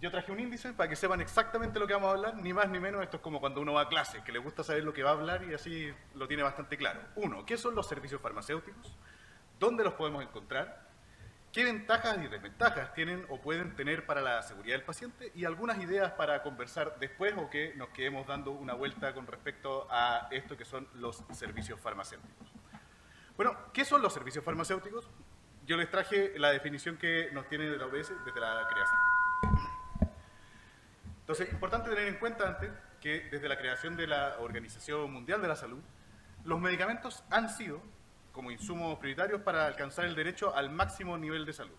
yo traje un índice para que sepan exactamente lo que vamos a hablar, ni más ni menos. Esto es como cuando uno va a clase, que le gusta saber lo que va a hablar y así lo tiene bastante claro. Uno, ¿qué son los servicios farmacéuticos? ¿Dónde los podemos encontrar? ¿Qué ventajas y desventajas tienen o pueden tener para la seguridad del paciente? Y algunas ideas para conversar después o que nos quedemos dando una vuelta con respecto a esto que son los servicios farmacéuticos. Bueno, ¿qué son los servicios farmacéuticos? Yo les traje la definición que nos tiene de la OPS desde la creación. Entonces, importante tener en cuenta antes que desde la creación de la Organización Mundial de la Salud, los medicamentos han sido como insumos prioritarios para alcanzar el derecho al máximo nivel de salud.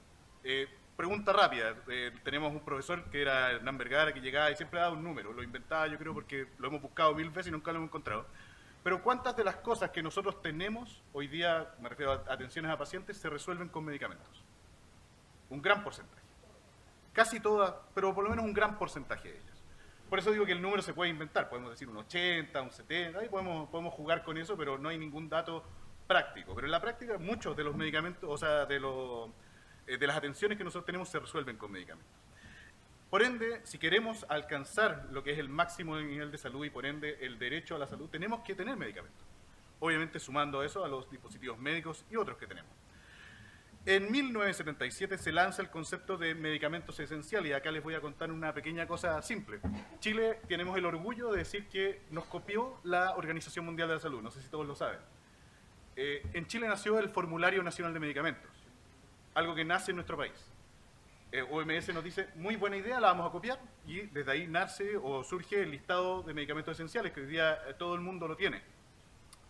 Pregunta rápida, tenemos un profesor que era Hernán Vergara, que llegaba y siempre daba un número, lo inventaba yo creo porque lo hemos buscado 1000 veces y nunca lo hemos encontrado. Pero ¿cuántas de las cosas que nosotros tenemos hoy día, me refiero a atenciones a pacientes, se resuelven con medicamentos? Un gran porcentaje. Casi todas, pero por lo menos un gran porcentaje de ellas. Por eso digo que el número se puede inventar, podemos decir un 80, un 70, ahí podemos jugar con eso, pero no hay ningún dato práctico. Pero en la práctica muchos de los medicamentos, o sea, de las atenciones que nosotros tenemos se resuelven con medicamentos. Por ende, si queremos alcanzar lo que es el máximo nivel de salud y por ende el derecho a la salud, tenemos que tener medicamentos. Obviamente sumando eso a los dispositivos médicos y otros que tenemos. En 1977 se lanza el concepto de medicamentos esenciales y acá les voy a contar una pequeña cosa simple. Chile tenemos el orgullo de decir que nos copió la Organización Mundial de la Salud, no sé si todos lo saben. En Chile nació el Formulario Nacional de Medicamentos, algo que nace en nuestro país. OMS nos dice, muy buena idea, la vamos a copiar, y desde ahí nace o surge el listado de medicamentos esenciales, que hoy día todo el mundo lo tiene.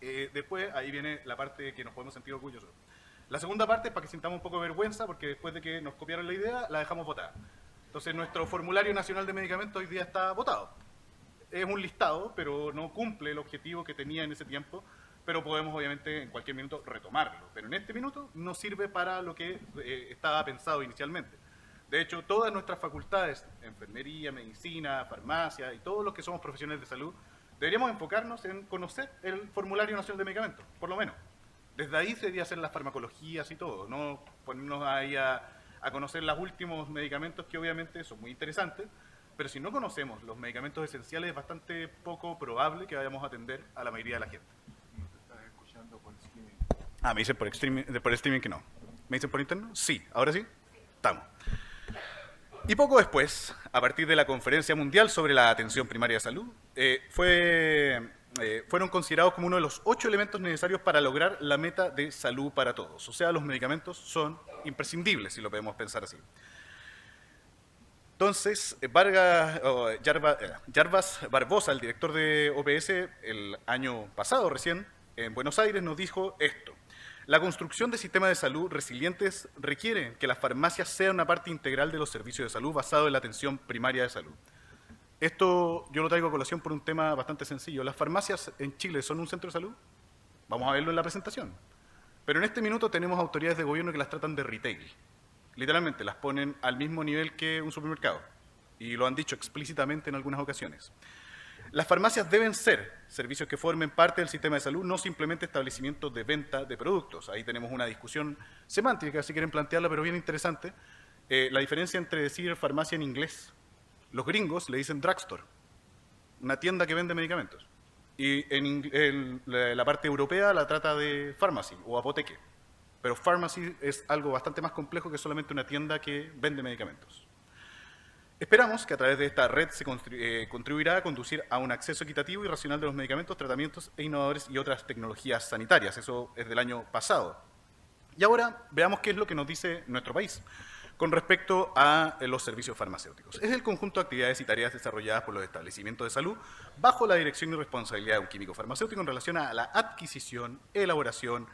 Después, ahí viene la parte que nos podemos sentir orgullosos. La segunda parte es para que sintamos un poco de vergüenza, porque después de que nos copiaron la idea, la dejamos votada. Entonces, nuestro Formulario Nacional de Medicamentos hoy día está votado. Es un listado, pero no cumple el objetivo que tenía en ese tiempo, pero podemos obviamente en cualquier minuto retomarlo. Pero en este minuto no sirve para lo que estaba pensado inicialmente. De hecho, todas nuestras facultades, enfermería, medicina, farmacia y todos los que somos profesionales de salud, deberíamos enfocarnos en conocer el Formulario Nacional de Medicamentos, por lo menos. Desde ahí se debería hacer las farmacologías y todo, no ponernos ahí a conocer los últimos medicamentos que obviamente son muy interesantes, pero si no conocemos los medicamentos esenciales es bastante poco probable que vayamos a atender a la mayoría de la gente. ¿No te estás escuchando por streaming? Me dicen por streaming que no. ¿Me dicen por interno? Sí, ahora sí. Estamos. Y poco después, a partir de la Conferencia Mundial sobre la Atención Primaria de Salud, fueron considerados como uno de los 8 elementos necesarios para lograr la meta de salud para todos. O sea, los medicamentos son imprescindibles, si lo podemos pensar así. Entonces, Jarbas Barbosa, el director de OPS, el año pasado recién, en Buenos Aires, nos dijo esto. La construcción de sistemas de salud resilientes requiere que las farmacias sean una parte integral de los servicios de salud basado en la atención primaria de salud. Esto yo lo traigo a colación por un tema bastante sencillo. ¿Las farmacias en Chile son un centro de salud? Vamos a verlo en la presentación. Pero en este minuto tenemos autoridades de gobierno que las tratan de retail. Literalmente, las ponen al mismo nivel que un supermercado. Y lo han dicho explícitamente en algunas ocasiones. Las farmacias deben ser servicios que formen parte del sistema de salud, no simplemente establecimientos de venta de productos. Ahí tenemos una discusión semántica, si quieren plantearla, pero bien interesante. La diferencia entre decir farmacia en inglés. Los gringos le dicen drugstore, una tienda que vende medicamentos. Y en la parte europea la trata de pharmacy o apoteque. Pero pharmacy es algo bastante más complejo que solamente una tienda que vende medicamentos. Esperamos que a través de esta red se contribuirá a conducir a un acceso equitativo y racional de los medicamentos, tratamientos e innovadores y otras tecnologías sanitarias. Eso es del año pasado. Y ahora veamos qué es lo que nos dice nuestro país con respecto a los servicios farmacéuticos. Es el conjunto de actividades y tareas desarrolladas por los establecimientos de salud bajo la dirección y responsabilidad de un químico farmacéutico en relación a la adquisición, elaboración,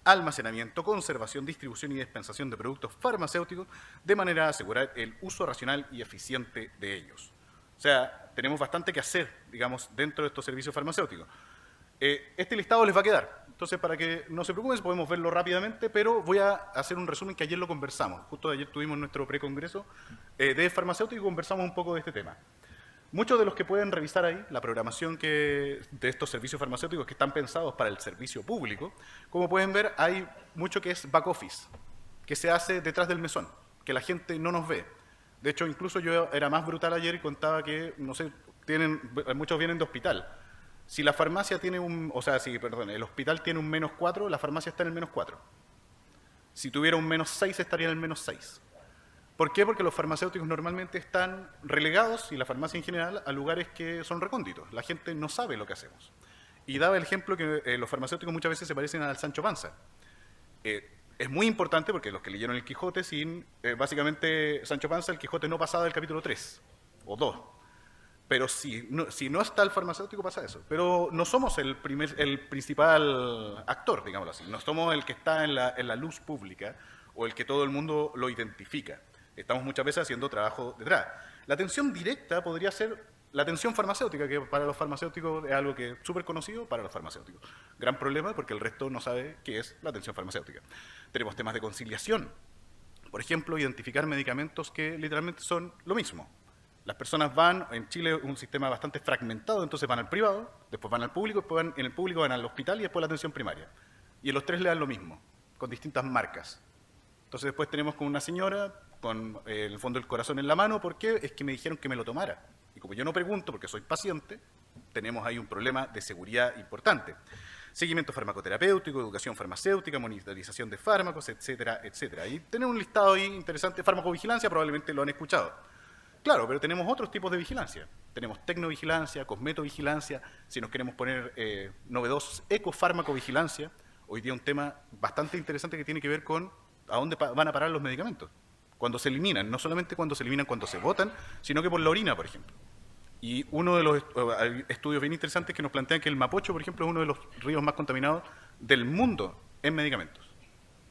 almacenamiento, conservación, distribución y dispensación de productos farmacéuticos de manera a asegurar el uso racional y eficiente de ellos. O sea, tenemos bastante que hacer, digamos, dentro de estos servicios farmacéuticos. Este listado les va a quedar, entonces para que no se preocupen podemos verlo rápidamente, pero voy a hacer un resumen que ayer lo conversamos. Justo ayer tuvimos nuestro precongreso de farmacéutico y conversamos un poco de este tema. Muchos de los que pueden revisar ahí la programación de estos servicios farmacéuticos que están pensados para el servicio público, como pueden ver, hay mucho que es back office, que se hace detrás del mesón, que la gente no nos ve. De hecho, incluso yo era más brutal ayer y contaba que, no sé, muchos vienen de hospital. Si la farmacia tiene el hospital tiene un -4, la farmacia está en el -4. Si tuviera un -6, estaría en el -6. ¿Por qué? Porque los farmacéuticos normalmente están relegados, y la farmacia en general, a lugares que son recónditos. La gente no sabe lo que hacemos. Y daba el ejemplo que los farmacéuticos muchas veces se parecen al Sancho Panza. Es muy importante porque los que leyeron el Quijote, básicamente Sancho Panza, el Quijote no pasaba del capítulo 3 o 2. Pero si no está el farmacéutico, pasa eso. Pero no somos el principal actor, digámoslo así. No somos el que está en la luz pública o el que todo el mundo lo identifica. Estamos muchas veces haciendo trabajo detrás. La atención directa podría ser la atención farmacéutica, que para los farmacéuticos es algo que es súper conocido para los farmacéuticos. Gran problema porque el resto no sabe qué es la atención farmacéutica. Tenemos temas de conciliación. Por ejemplo, identificar medicamentos que literalmente son lo mismo. Las personas van, en Chile un sistema bastante fragmentado, entonces van al privado, después van al público, después en el público van al hospital y después a la atención primaria. Y en los tres le dan lo mismo, con distintas marcas. Entonces después tenemos con una señora con el fondo del corazón en la mano, ¿por qué? Es que me dijeron que me lo tomara. Y como yo no pregunto porque soy paciente, tenemos ahí un problema de seguridad importante. Seguimiento farmacoterapéutico, educación farmacéutica, monitorización de fármacos, etcétera, etcétera. Y tenemos un listado ahí interesante. Farmacovigilancia, probablemente lo han escuchado. Claro, pero tenemos otros tipos de vigilancia. Tenemos tecnovigilancia, cosmetovigilancia, si nos queremos poner novedosos, ecofarmacovigilancia. Hoy día un tema bastante interesante que tiene que ver con a dónde van a parar los medicamentos. Cuando se eliminan, no solamente cuando se eliminan cuando se botan, sino que por la orina, por ejemplo. Y uno de los estudios bien interesantes que nos plantean que el Mapocho, por ejemplo, es uno de los ríos más contaminados del mundo en medicamentos,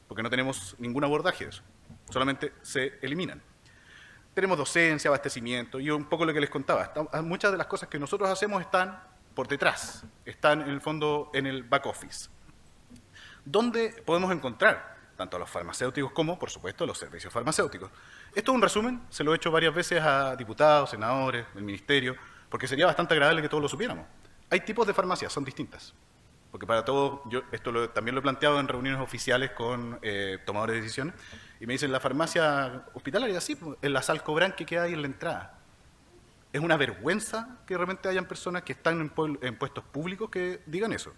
porque no tenemos ningún abordaje de eso, solamente se eliminan. Tenemos docencia, abastecimiento, y un poco lo que les contaba. Muchas de las cosas que nosotros hacemos están por detrás, están en el fondo en el back office. ¿Dónde podemos encontrar tanto a los farmacéuticos como, por supuesto, a los servicios farmacéuticos? Esto es un resumen, se lo he hecho varias veces a diputados, senadores, del ministerio, porque sería bastante agradable que todos lo supiéramos. Hay tipos de farmacias, son distintas. Porque para todo, yo también lo he planteado en reuniones oficiales con tomadores de decisiones, y me dicen, la farmacia hospitalaria, sí, en la Salcobran que hay en la entrada. Es una vergüenza que realmente hayan personas que están en puestos públicos que digan eso.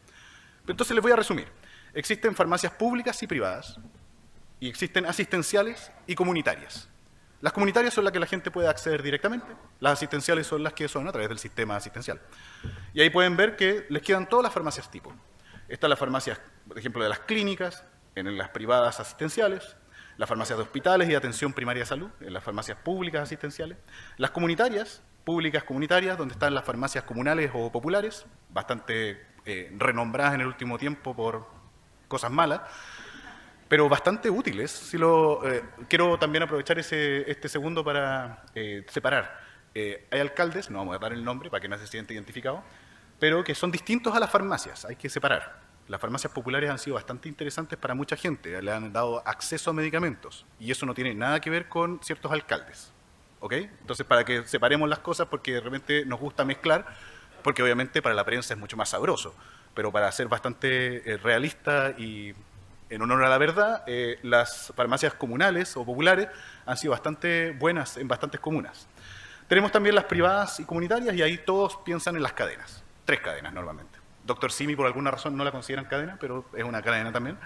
Pero entonces les voy a resumir. Existen farmacias públicas y privadas, y existen asistenciales y comunitarias. Las comunitarias son las que la gente puede acceder directamente, las asistenciales son las que son a través del sistema asistencial. Y ahí pueden ver que les quedan todas las farmacias tipo. Están las farmacias, por ejemplo, de las clínicas, en las privadas asistenciales, las farmacias de hospitales y de atención primaria de salud, en las farmacias públicas asistenciales, las comunitarias, públicas comunitarias, donde están las farmacias comunales o populares, bastante renombradas en el último tiempo por cosas malas, pero bastante útiles. Quiero también aprovechar este segundo para separar. Hay alcaldes, no vamos a dar el nombre para que no se sienta identificado, pero que son distintos a las farmacias, hay que separar. Las farmacias populares han sido bastante interesantes para mucha gente, le han dado acceso a medicamentos, y eso no tiene nada que ver con ciertos alcaldes. ¿Ok? Entonces, para que separemos las cosas, porque de repente nos gusta mezclar, porque obviamente para la prensa es mucho más sabroso, pero para ser bastante realista y en honor a la verdad, las farmacias comunales o populares han sido bastante buenas en bastantes comunas. Tenemos también las privadas y comunitarias, y ahí todos piensan en las cadenas, 3 cadenas normalmente. Dr. Simi por alguna razón no la consideran cadena, pero es una cadena también.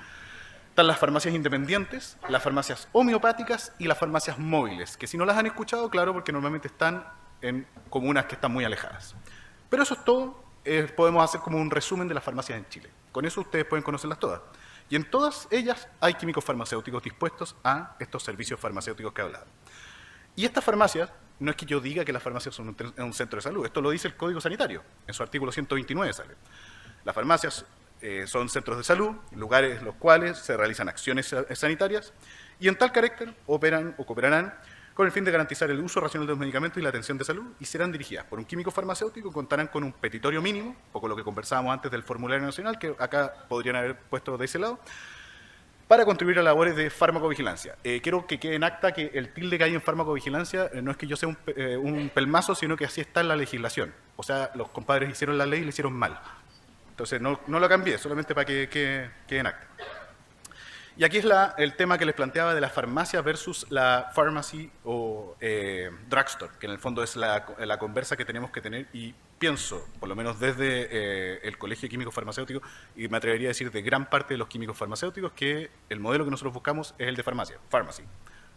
Están las farmacias independientes, las farmacias homeopáticas y las farmacias móviles, que si no las han escuchado, claro, porque normalmente están en comunas que están muy alejadas. Pero eso es todo, podemos hacer como un resumen de las farmacias en Chile. Con eso ustedes pueden conocerlas todas. Y en todas ellas hay químicos farmacéuticos dispuestos a estos servicios farmacéuticos que he hablado. Y estas farmacias, no es que yo diga que las farmacias son un centro de salud, esto lo dice el Código Sanitario, en su artículo 129 sale. Las farmacias son centros de salud, lugares en los cuales se realizan acciones sanitarias, y en tal carácter operan o cooperarán con el fin de garantizar el uso racional de los medicamentos y la atención de salud, y serán dirigidas por un químico farmacéutico, contarán con un petitorio mínimo, un poco lo que conversábamos antes del formulario nacional, que acá podrían haber puesto de ese lado, para contribuir a labores de farmacovigilancia. Quiero que quede en acta que el tilde que hay en farmacovigilancia no es que yo sea un pelmazo, sino que así está en la legislación. O sea, los compadres hicieron la ley y le hicieron mal. Entonces, no lo cambié, solamente para que quede en acta. Y aquí es el tema que les planteaba de la farmacia versus la pharmacy o drugstore, que en el fondo es la conversa que tenemos que tener, y pienso, por lo menos desde el Colegio de Químicos Farmacéuticos, y me atrevería a decir de gran parte de los químicos farmacéuticos, que el modelo que nosotros buscamos es el de farmacia, pharmacy,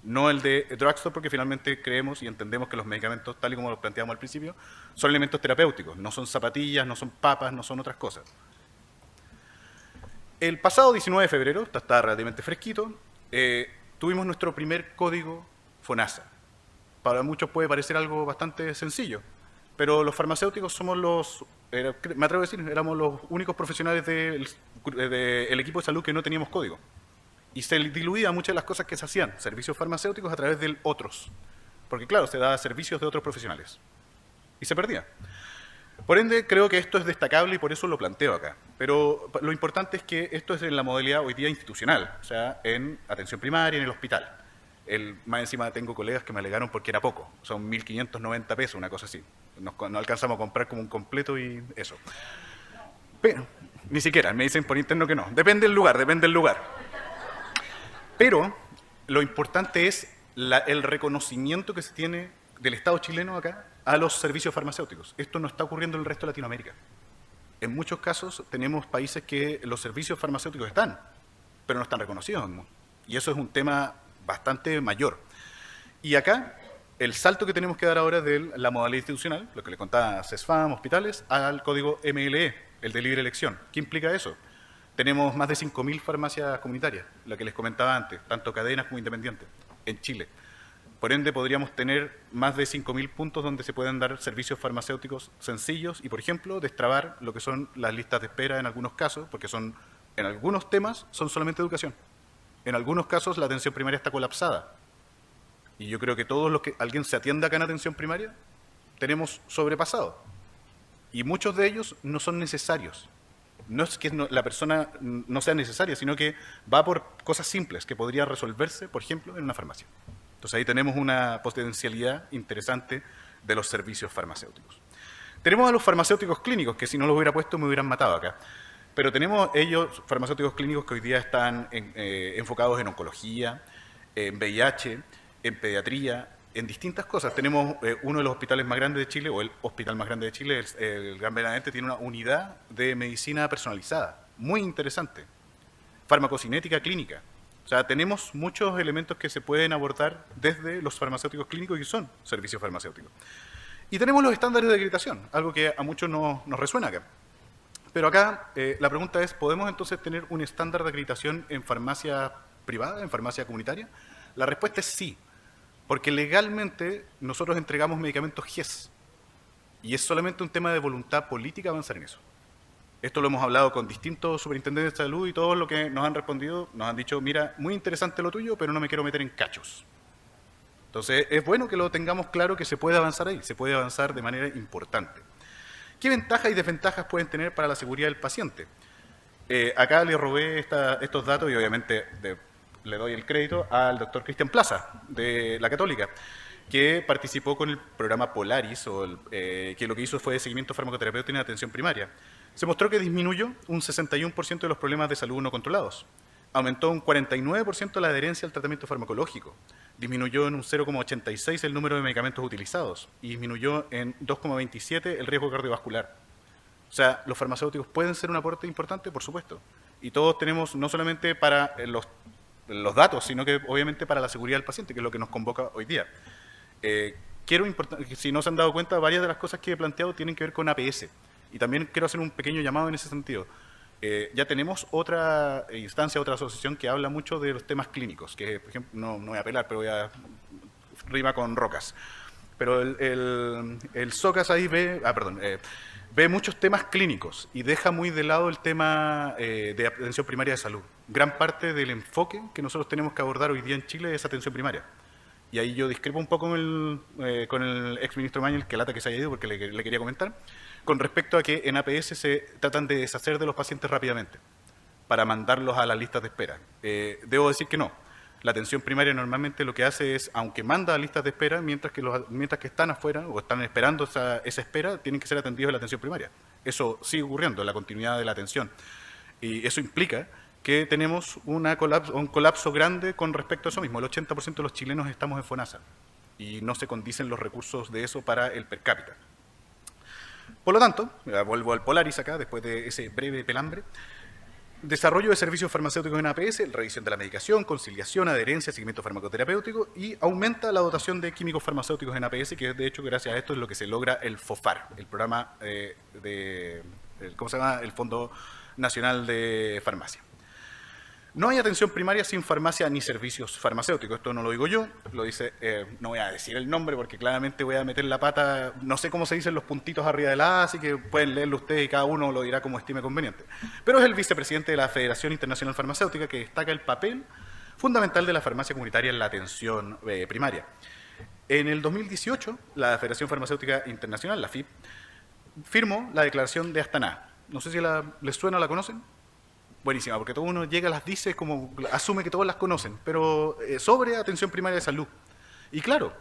no el de drugstore, porque finalmente creemos y entendemos que los medicamentos, tal y como los planteamos al principio, son elementos terapéuticos, no son zapatillas, no son papas, no son otras cosas. El pasado 19 de febrero, está relativamente fresquito, tuvimos nuestro primer código FONASA. Para muchos puede parecer algo bastante sencillo, pero los farmacéuticos somos me atrevo a decir, éramos los únicos profesionales del equipo de salud que no teníamos código. Y se diluía muchas de las cosas que se hacían, servicios farmacéuticos a través de otros. Porque claro, se daba servicios de otros profesionales. Y se perdía. Por ende, creo que esto es destacable y por eso lo planteo acá. Pero lo importante es que esto es en la modalidad hoy día institucional, o sea, en atención primaria, en el hospital. Más encima tengo colegas que me alegaron porque era poco, son 1.590 pesos, una cosa así. No alcanzamos a comprar como un completo y eso. Pero, ni siquiera, me dicen por interno que no. Depende del lugar, depende del lugar. Pero lo importante es el reconocimiento que se tiene del Estado chileno acá a los servicios farmacéuticos. Esto no está ocurriendo en el resto de Latinoamérica. En muchos casos tenemos países que los servicios farmacéuticos están, pero no están reconocidos, ¿no? Y eso es un tema bastante mayor. Y acá, el salto que tenemos que dar ahora de la modalidad institucional, lo que le contaba CESFAM, hospitales, al código MLE, el de libre elección. ¿Qué implica eso? Tenemos más de 5.000 farmacias comunitarias, lo que les comentaba antes, tanto cadenas como independientes, en Chile. Por ende, podríamos tener más de 5.000 puntos donde se pueden dar servicios farmacéuticos sencillos y, por ejemplo, destrabar lo que son las listas de espera en algunos casos, porque en algunos temas son solamente educación. En algunos casos la atención primaria está colapsada. Y yo creo que todos los que alguien se atienda acá en atención primaria, tenemos sobrepasado. Y muchos de ellos no son necesarios. No es que la persona no sea necesaria, sino que va por cosas simples que podrían resolverse, por ejemplo, en una farmacia. Entonces ahí tenemos una potencialidad interesante de los servicios farmacéuticos. Tenemos a los farmacéuticos clínicos, que si no los hubiera puesto me hubieran matado acá. Pero tenemos ellos, farmacéuticos clínicos, que hoy día están enfocados en oncología, en VIH, en pediatría, en distintas cosas. Tenemos uno de los hospitales más grandes de Chile, o el hospital más grande de Chile, el Gran Benavente, tiene una unidad de medicina personalizada, muy interesante. Farmacocinética clínica. O sea, tenemos muchos elementos que se pueden abordar desde los farmacéuticos clínicos y son servicios farmacéuticos. Y tenemos los estándares de acreditación, algo que a muchos nos resuena acá. Pero acá la pregunta es, ¿podemos entonces tener un estándar de acreditación en farmacia privada, en farmacia comunitaria? La respuesta es sí, porque legalmente nosotros entregamos medicamentos GES y es solamente un tema de voluntad política avanzar en eso. Esto lo hemos hablado con distintos superintendentes de salud y todos los que nos han respondido nos han dicho, mira, muy interesante lo tuyo, pero no me quiero meter en cachos. Entonces, es bueno que lo tengamos claro que se puede avanzar ahí, se puede avanzar de manera importante. ¿Qué ventajas y desventajas pueden tener para la seguridad del paciente? Acá le robé estos datos y obviamente le doy el crédito al doctor Cristian Plaza, de la Católica, que participó con el programa Polaris, que lo que hizo fue de seguimiento farmacoterapéutico en atención primaria. Se mostró que disminuyó un 61% de los problemas de salud no controlados, aumentó un 49% la adherencia al tratamiento farmacológico, disminuyó en un 0,86 el número de medicamentos utilizados y disminuyó en 2,27 el riesgo cardiovascular. O sea, los farmacéuticos pueden ser un aporte importante, por supuesto, y todos tenemos no solamente para los datos, sino que obviamente para la seguridad del paciente, que es lo que nos convoca hoy día. Si no se han dado cuenta, varias de las cosas que he planteado tienen que ver con APS. Y también quiero hacer un pequeño llamado en ese sentido. Ya tenemos otra instancia, otra asociación que habla mucho de los temas clínicos, que por ejemplo, no voy a apelar, pero rima con rocas. Pero el SOCAS ahí ve muchos temas clínicos y deja muy de lado el tema de atención primaria de salud. Gran parte del enfoque que nosotros tenemos que abordar hoy día en Chile es atención primaria. Y ahí yo discrepo un poco con el exministro Mañel, que lata que se haya ido porque le quería comentar, con respecto a que en APS se tratan de deshacer de los pacientes rápidamente para mandarlos a las listas de espera. Debo decir que no. La atención primaria normalmente lo que hace es, aunque manda a listas de espera, mientras que están afuera o están esperando esa espera, tienen que ser atendidos en la atención primaria. Eso sigue ocurriendo, la continuidad de la atención. Y eso implica que tenemos un colapso grande con respecto a eso mismo. El 80% de los chilenos estamos en FONASA y no se condicen los recursos de eso para el per cápita. Por lo tanto, vuelvo al Polaris acá, después de ese breve pelambre. Desarrollo de servicios farmacéuticos en APS, revisión de la medicación, conciliación, adherencia, seguimiento farmacoterapéutico y aumenta la dotación de químicos farmacéuticos en APS, que de hecho gracias a esto es lo que se logra el FOFAR, el programa ¿cómo se llama? El Fondo Nacional de Farmacia. No hay atención primaria sin farmacia ni servicios farmacéuticos. Esto no lo digo yo, lo dice, no voy a decir el nombre porque claramente voy a meter la pata, no sé cómo se dicen los puntitos arriba de la A, así que pueden leerlo ustedes y cada uno lo dirá como estime conveniente. Pero es el vicepresidente de la Federación Internacional Farmacéutica que destaca el papel fundamental de la farmacia comunitaria en la atención primaria. En el 2018, la Federación Farmacéutica Internacional, la FIP, firmó la declaración de Astana. No sé si les suena o la conocen. Buenísima, porque todo uno llega, las dice, como asume que todos las conocen, pero sobre atención primaria de salud. Y claro,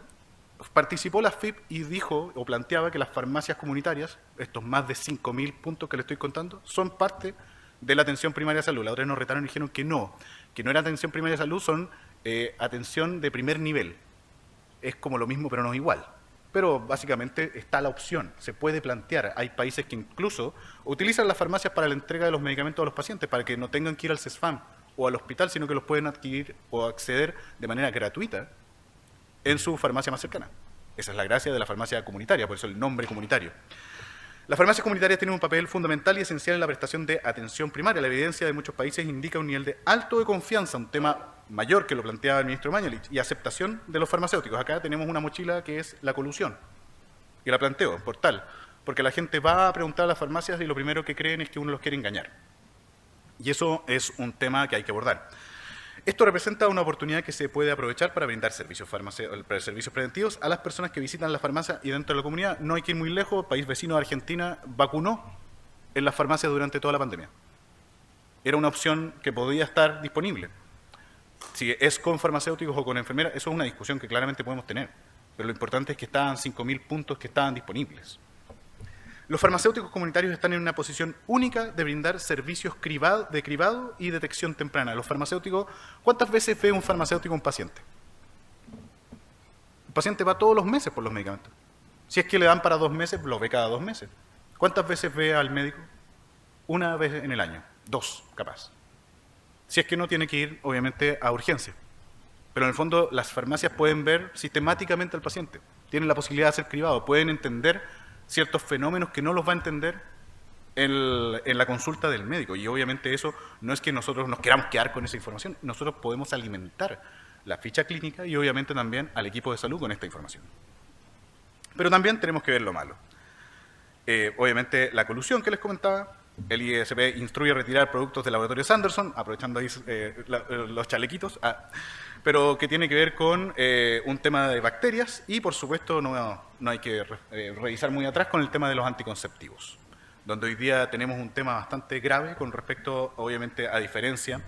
participó la FIP y dijo o planteaba que las farmacias comunitarias, estos más de 5.000 puntos que le estoy contando, son parte de la atención primaria de salud. La otra nos retaron y dijeron que no era atención primaria de salud, son atención de primer nivel. Es como lo mismo, pero no igual. Pero básicamente está la opción, se puede plantear. Hay países que incluso utilizan las farmacias para la entrega de los medicamentos a los pacientes, para que no tengan que ir al CESFAM o al hospital, sino que los pueden adquirir o acceder de manera gratuita en su farmacia más cercana. Esa es la gracia de la farmacia comunitaria, por eso el nombre comunitario. Las farmacias comunitarias tienen un papel fundamental y esencial en la prestación de atención primaria. La evidencia de muchos países indica un nivel de alto de confianza, un tema mayor que lo planteaba el ministro Mañalich, y aceptación de los farmacéuticos. Acá tenemos una mochila que es la colusión, y la planteo por tal, porque la gente va a preguntar a las farmacias y lo primero que creen es que uno los quiere engañar. Y eso es un tema que hay que abordar. Esto representa una oportunidad que se puede aprovechar para brindar servicios preventivos a las personas que visitan la farmacia y dentro de la comunidad. No hay que ir muy lejos, el país vecino de Argentina vacunó en las farmacias durante toda la pandemia. Era una opción que podía estar disponible. Si es con farmacéuticos o con enfermeras, eso es una discusión que claramente podemos tener. Pero lo importante es que estaban 5.000 puntos que estaban disponibles. Los farmacéuticos comunitarios están en una posición única de brindar servicios de cribado y detección temprana. Los farmacéuticos, ¿cuántas veces ve un farmacéutico a un paciente? El paciente va todos los meses por los medicamentos. Si es que le dan para 2 meses, lo ve cada 2 meses. ¿Cuántas veces ve al médico? 1 vez en el año, 2 capaz. Si es que no tiene que ir, obviamente, a urgencia. Pero en el fondo, las farmacias pueden ver sistemáticamente al paciente. Tienen la posibilidad de hacer cribado, pueden entender ciertos fenómenos que no los va a entender en la consulta del médico. Y obviamente eso no es que nosotros nos queramos quedar con esa información, nosotros podemos alimentar la ficha clínica y obviamente también al equipo de salud con esta información. Pero también tenemos que ver lo malo. Obviamente la colusión que les comentaba, el ISP instruye a retirar productos del laboratorio Sanderson, aprovechando ahí los chalequitos, pero que tiene que ver con un tema de bacterias y, por supuesto, no hay que revisar muy atrás con el tema de los anticonceptivos, donde hoy día tenemos un tema bastante grave con respecto, obviamente, a diferencia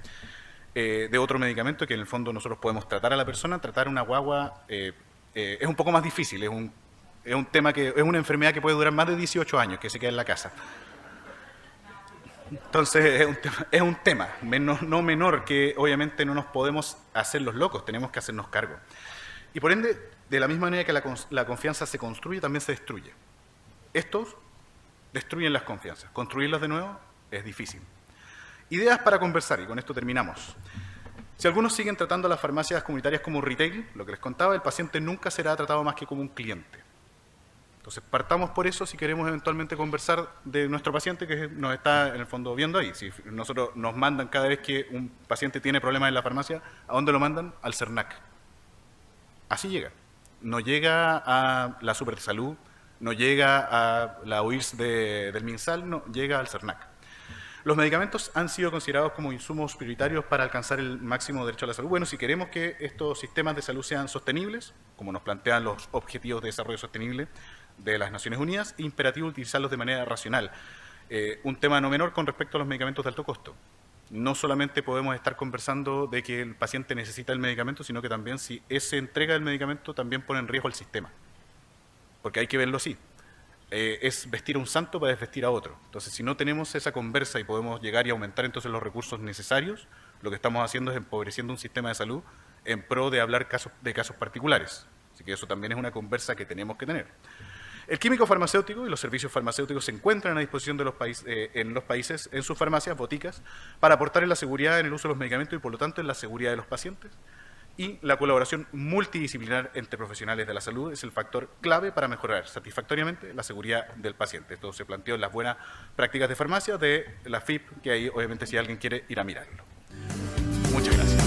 de otro medicamento que en el fondo nosotros podemos tratar a la persona. Tratar una guagua es un poco más difícil, es un tema que es una enfermedad que puede durar más de 18 años, que se queda en la casa. Entonces es un tema no menor que obviamente no nos podemos hacer los locos, tenemos que hacernos cargo. Y por ende, de la misma manera que la confianza se construye, también se destruye. Estos destruyen las confianzas. Construirlas de nuevo es difícil. Ideas para conversar, y con esto terminamos. Si algunos siguen tratando a las farmacias comunitarias como retail, lo que les contaba, el paciente nunca será tratado más que como un cliente. Entonces, partamos por eso si queremos eventualmente conversar de nuestro paciente que nos está, en el fondo, viendo ahí. Si nosotros nos mandan cada vez que un paciente tiene problemas en la farmacia, ¿a dónde lo mandan? Al CERNAC. Así llega. No llega a la Supersalud, no llega a la UIRS del MinSal, no, llega al CERNAC. Los medicamentos han sido considerados como insumos prioritarios para alcanzar el máximo derecho a la salud. Bueno, si queremos que estos sistemas de salud sean sostenibles, como nos plantean los Objetivos de Desarrollo Sostenible de las Naciones Unidas, es imperativo utilizarlos de manera racional. Un tema no menor con respecto a los medicamentos de alto costo. No solamente podemos estar conversando de que el paciente necesita el medicamento, sino que también si esa entrega del medicamento también pone en riesgo el sistema. Porque hay que verlo así. es vestir a un santo para desvestir a otro. Entonces, si no tenemos esa conversa y podemos llegar y aumentar entonces los recursos necesarios, lo que estamos haciendo es empobreciendo un sistema de salud en pro de hablar de casos particulares. Así que eso también es una conversa que tenemos que tener. El químico farmacéutico y los servicios farmacéuticos se encuentran a disposición de en los países, en sus farmacias, boticas, para aportar en la seguridad en el uso de los medicamentos y, por lo tanto, en la seguridad de los pacientes. Y la colaboración multidisciplinar entre profesionales de la salud es el factor clave para mejorar satisfactoriamente la seguridad del paciente. Esto se planteó en las buenas prácticas de farmacia de la FIP, que ahí, obviamente, si alguien quiere ir a mirarlo. Muchas gracias.